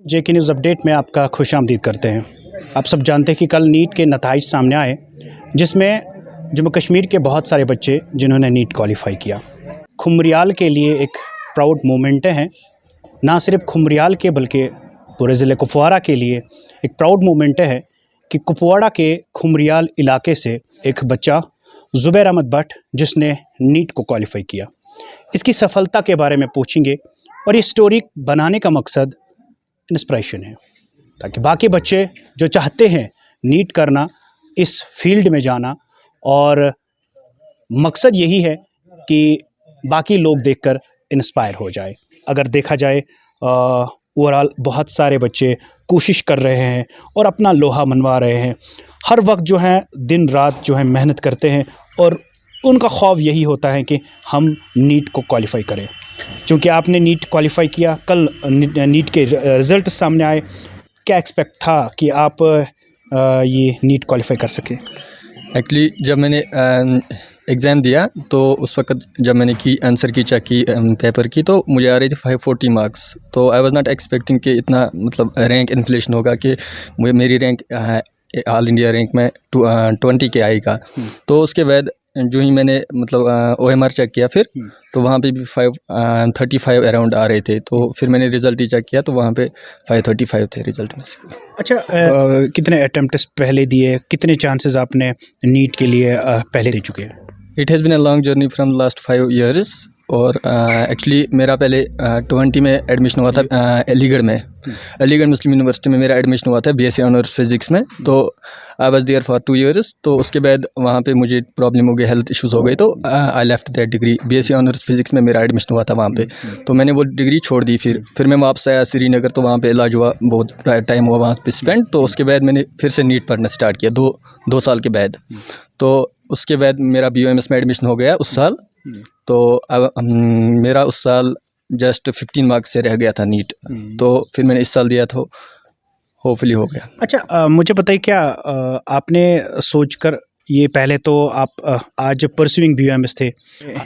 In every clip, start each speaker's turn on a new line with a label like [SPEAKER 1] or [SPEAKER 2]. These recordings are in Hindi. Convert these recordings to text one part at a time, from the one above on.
[SPEAKER 1] जेके न्यूज़ अपडेट में आपका खुशामदीद करते हैं। आप सब जानते हैं कि कल नीट के नताइज सामने आए, जिसमें जम्मू कश्मीर के बहुत सारे बच्चे जिन्होंने नीट क्वालिफ़ाई किया। खुमरियाल के लिए एक प्राउड मोमेंट है, ना सिर्फ खुमरियाल के बल्कि पूरे ज़िले कुपवाड़ा के लिए एक प्राउड मोमेंट है कि कुपवाड़ा के खुमरियाल इलाके से एक बच्चा ज़ुबैर अहमद भट्ट जिसने नीट को क्वालिफ़ाई किया, इसकी सफलता के बारे में पूछेंगे। और ये स्टोरी बनाने का मकसद इंस्पिरेशन है, ताकि बाकी बच्चे जो चाहते हैं नीट करना, इस फील्ड में जाना, और मकसद यही है कि बाकी लोग देखकर इंस्पायर हो जाए। अगर देखा जाए ओवरऑल बहुत सारे बच्चे कोशिश कर रहे हैं और अपना लोहा मनवा रहे हैं, हर वक्त जो है दिन रात जो है मेहनत करते हैं, और उनका ख्वाब यही होता है कि हम नीट को क्वालिफ़ाई करें। चूँकि आपने नीट क्वालिफ़ाई किया, कल नीट के रिज़ल्ट सामने आए, क्या एक्सपेक्ट था कि आप ये नीट क्वालिफ़ाई कर सकें?
[SPEAKER 2] एक्चुअली जब मैंने एग्ज़ाम दिया तो उस वक्त जब मैंने आंसर की चेक की पेपर की, तो मुझे आ रही थी 540 मार्क्स। तो आई वाज नॉट एक्सपेक्टिंग कि इतना रैंक इन्फ्लेशन होगा कि मेरी रैंक ऑल इंडिया रैंक में 20 के आएगा। तो उसके बाद जो ही मैंने OMR चेक किया फिर, तो वहाँ पे भी 535 अराउंड आ रहे थे। तो फिर मैंने रिज़ल्ट ही चेक किया तो वहाँ पे 535 थे रिज़ल्ट में से।
[SPEAKER 1] अच्छा, कितने अटेम्प्ट्स पहले दिए, कितने चांसेस आपने नीट के लिए पहले दे चुके हैं?
[SPEAKER 2] It has been a long journey from last 5 years। और एक्चुअली मेरा पहले 20 में एडमिशन हुआ था अलीगढ़ मुस्लिम यूनिवर्सिटी में मेरा एडमिशन हुआ था BSc ऑनर्स फिज़िक्स में। तो I was there for 2 years। तो उसके बाद वहाँ पे मुझे प्रॉब्लम हो गई, हेल्थ इश्यूज़ हो गए, तो I left that degree. BSc honours physics में मेरा एडमिशन हुआ था वहाँ पे, तो मैंने वो डिग्री छोड़ दी। फिर मैं वापस आया श्रीनगर, तो वहाँ पे इलाज हुआ, बहुत टाइम हुआ वहाँ पे स्पेंड। तो उसके बाद मैंने फिर से नीट पढ़ना स्टार्ट किया 2 साल के बाद। तो उसके बाद मेरा BOMS में एडमिशन हो गया उस साल। तो अब मेरा उस साल जस्ट 15 मार्क्स से रह गया था नीट। तो फिर मैंने इस साल दिया, तो होपफुली हो गया।
[SPEAKER 1] अच्छा, मुझे बताइए, क्या आपने सोचकर ये, पहले तो आप आज परस्यूइंग BOMS थे,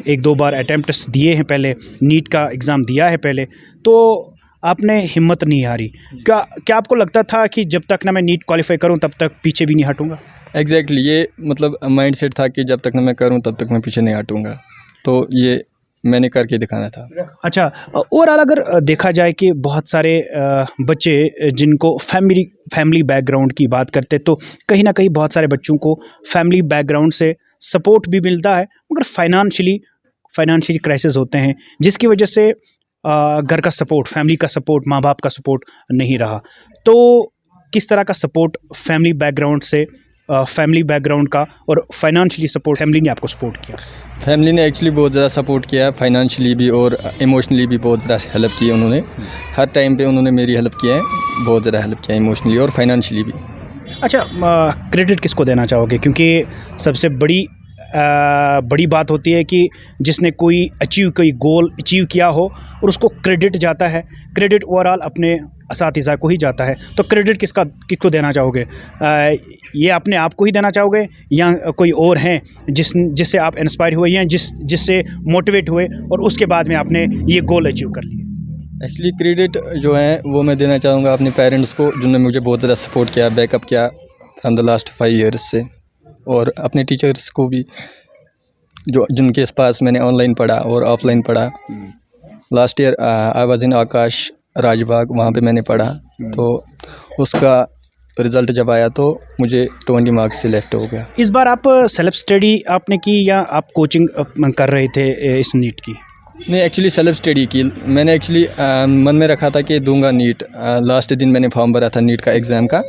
[SPEAKER 1] 1-2 बार अटेम्प्ट्स दिए हैं, पहले नीट का एग्ज़ाम दिया है पहले, तो आपने हिम्मत नहीं हारी? क्या आपको लगता था कि जब तक ना मैं नीट क्वालिफ़ाई करूं तब तक पीछे भी नहीं हटूंगा?
[SPEAKER 2] एग्जैक्टली ये माइंडसेट था कि जब तक ना मैं करूं तब तक मैं पीछे नहीं हटूंगा। तो ये मैंने करके दिखाना था।
[SPEAKER 1] अच्छा, ओवरऑल अगर देखा जाए कि बहुत सारे बच्चे जिनको फैमिली बैकग्राउंड की बात करते, तो कहीं ना कहीं बहुत सारे बच्चों को फैमिली बैकग्राउंड से सपोर्ट भी मिलता है, मगर फाइनेंशियली क्राइसिस होते हैं, जिसकी वजह से घर का सपोर्ट, फैमिली का सपोर्ट, माँ बाप का सपोर्ट नहीं रहा। तो किस तरह का सपोर्ट फैमिली बैकग्राउंड का और फाइनेंशियली सपोर्ट फैमिली ने आपको सपोर्ट किया?
[SPEAKER 2] फैमिली ने एक्चुअली बहुत ज़्यादा सपोर्ट किया, फाइनेंशियली भी और इमोशनली भी बहुत ज़्यादा हेल्प की उन्होंने। हर टाइम पे उन्होंने मेरी हेल्प किया है, बहुत ज़्यादा हेल्प किया इमोशनली और फाइनेंशियली भी।
[SPEAKER 1] अच्छा, क्रेडिट किसको देना चाहोगे? क्योंकि सबसे बड़ी बात होती है कि जिसने कोई गोल अचीव किया हो और उसको क्रेडिट जाता है, क्रेडिट ओवरऑल अपने असातिज़ा को ही जाता है। तो क्रेडिट किसको देना चाहोगे? ये अपने आप को ही देना चाहोगे, या कोई और हैं जिससे आप इंस्पायर हुए, या जिससे मोटिवेट हुए और उसके बाद में आपने ये गोल अचीव कर लिया?
[SPEAKER 2] एक्चुअली क्रेडिट जो है वो मैं देना चाहूँगा अपने पेरेंट्स को, जिन्होंने मुझे बहुत ज़्यादा सपोर्ट किया, बैकअप किया फ्रॉम द लास्ट 5 years से, और अपने टीचर्स को भी जिनके पास मैंने ऑनलाइन पढ़ा और ऑफलाइन पढ़ा। Last year I was in Aakash Rajbagh, वहाँ पे मैंने पढ़ा। तो उसका रिज़ल्ट जब आया तो मुझे 20 मार्क्स से लेफ्ट हो गया।
[SPEAKER 1] इस बार आप सेल्फ स्टडी आपने की या आप कोचिंग कर रहे थे इस नीट की?
[SPEAKER 2] नहीं, एक्चुअली सेल्फ स्टडी की। मैंने एक्चुअली मन में रखा था कि दूंगा नीट। लास्ट दिन मैंने फॉर्म भरा था नीट का एग्ज़ाम का।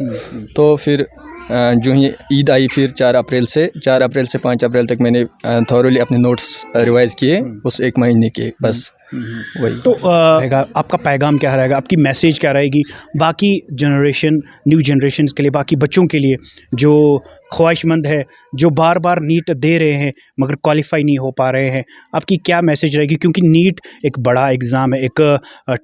[SPEAKER 2] तो फिर जो ही ईद आई, फिर 4 अप्रैल से 5 अप्रैल तक मैंने थॉरली अपने नोट्स रिवाइज़ किए उस 1 महीने के, बस वही।
[SPEAKER 1] तो आपका पैगाम क्या रहेगा, आपकी मैसेज क्या रहेगी बाकी न्यू जनरेशन्स के लिए, बाकी बच्चों के लिए जो ख्वाहिशमंद है, जो बार बार नीट दे रहे हैं मगर क्वालिफाई नहीं हो पा रहे हैं? आपकी क्या मैसेज रहेगी? क्योंकि नीट एक बड़ा एग्ज़ाम है, एक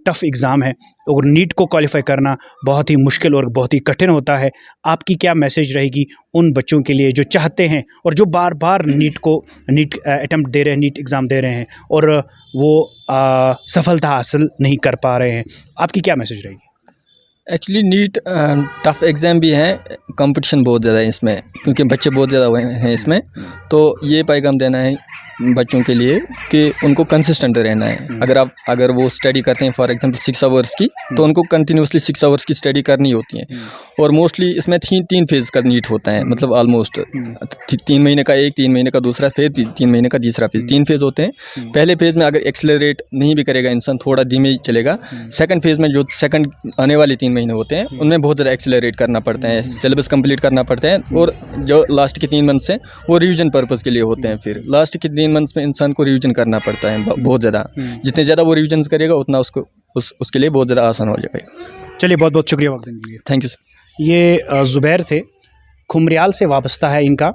[SPEAKER 1] टफ़ एग्ज़ाम है, और नीट को क्वालिफाई करना बहुत ही मुश्किल और बहुत ही कठिन होता है। आपकी क्या मैसेज रहेगी उन बच्चों के लिए जो चाहते हैं और जो बार बार नीट अटेम्प्ट दे रहे हैं, नीट एग्ज़ाम दे रहे हैं, और वो सफलता हासिल नहीं कर पा रहे हैं? आपकी क्या मैसेज रहेगी?
[SPEAKER 2] एक्चुअली नीट टफ एग्ज़ाम भी है, कंपटीशन बहुत ज़्यादा है इसमें, क्योंकि बच्चे बहुत ज़्यादा हुए हैं इसमें। तो ये पैगाम देना है बच्चों के लिए कि उनको कंसिस्टेंट रहना है। अगर वो स्टडी करते हैं फॉर एग्जांपल 6 आवर्स की, तो उनको कंटिन्यूसली 6 आवर्स की स्टडी करनी होती है। और मोस्टली इसमें 3 फेज़ का नीट होता है, मतलब ऑलमोस्ट 3 महीने का एक, 3 महीने का दूसरा फेज़, 3 महीने का तीसरा फेज़, 3 फेज़ होते हैं। पहले फेज़ में अगर एक्सेलरेट नहीं भी करेगा इंसान, थोड़ा धीमे ही चलेगा। सेकंड फेज़ में जो सेकंड आने वाले 3 महीने होते हैं, उनमें बहुत ज़्यादा एक्सेलरेट करना पड़ता है, सिलेबस कंप्लीट करना पड़ता है। और जो लास्ट के 3 मंथ्स हैं वो रिवीजन पर्पज़ के लिए होते हैं। फिर लास्ट के 3 मंथ्स में इंसान को रिवीजन करना पड़ता है बहुत ज़्यादा। जितने ज़्यादा वो रिवीजन करेगा उतना उसको उसके लिए बहुत ज़्यादा आसान हो जाएगा।
[SPEAKER 1] चलिए, बहुत बहुत शुक्रिया वक्त देने के लिए।
[SPEAKER 2] Thank you sir.
[SPEAKER 1] ये ज़ुबैर थे, खुमरियाल से वाबस्ता है इनका।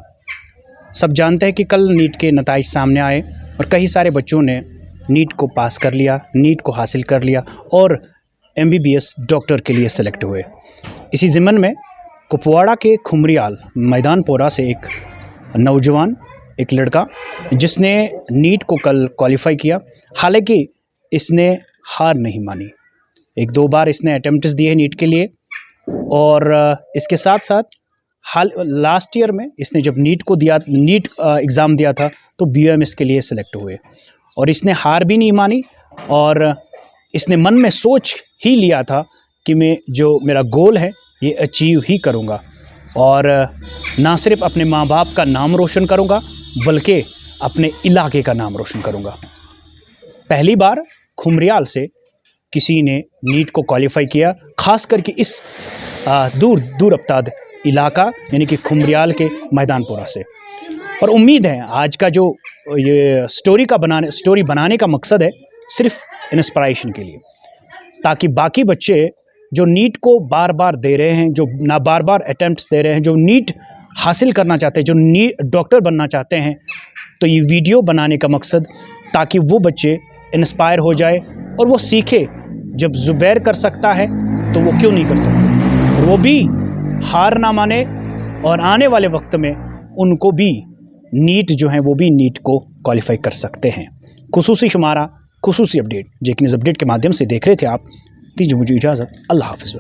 [SPEAKER 1] सब जानते हैं कि कल नीट के नताइज सामने आए और कई सारे बच्चों ने नीट को पास कर लिया, नीट को हासिल कर लिया और MBBS डॉक्टर के लिए सेलेक्ट हुए। इसी ज़िम्मन में कुपवाड़ा के खुमरियाल मैदानपोरा से एक नौजवान, एक लड़का जिसने नीट को कल क्वालिफ़ाई किया। हालांकि इसने हार नहीं मानी, 1-2 बार इसने अटेम्प्ट्स दिए नीट के लिए। और इसके साथ साथ लास्ट ईयर में इसने जब नीट एग्ज़ाम दिया था तो BOMS के लिए सेलेक्ट हुए और इसने हार भी नहीं मानी। और इसने मन में सोच ही लिया था कि मैं जो मेरा गोल है ये अचीव ही करूँगा और ना सिर्फ अपने माँ बाप का नाम रोशन करूँगा बल्कि अपने इलाके का नाम रोशन करूँगा। पहली बार खुमरियाल से किसी ने नीट को क्वालिफ़ाई किया, ख़ास करके इस दूर अब्ताद इलाका यानी कि खुमरियाल के मैदानपुरा से। और उम्मीद है आज का जो ये स्टोरी बनाने का मकसद है सिर्फ इंस्पिरेशन के लिए, ताकि बाकी बच्चे जो नीट को बार बार दे रहे हैं, जो ना बार बार अटेम्प्ट्स दे रहे हैं, जो नीट हासिल करना चाहते हैं, जो नीट डॉक्टर बनना चाहते हैं, तो ये वीडियो बनाने का मकसद ताकि वो बच्चे इंस्पायर हो जाए और वो सीखे जब ज़ुबैर कर सकता है तो वो क्यों नहीं कर सकते। और वो भी हार ना माने और आने वाले वक्त में उनको भी नीट जो है वो भी नीट को क्वालिफ़ाई कर सकते हैं। खुसूसी शुमारा, खुसूसी अपडेट जेके न्यूज़ अपडेट के माध्यम से देख रहे थे आप। दीजिए मुझे इजाज़त। अल्लाह हाफ़िज़।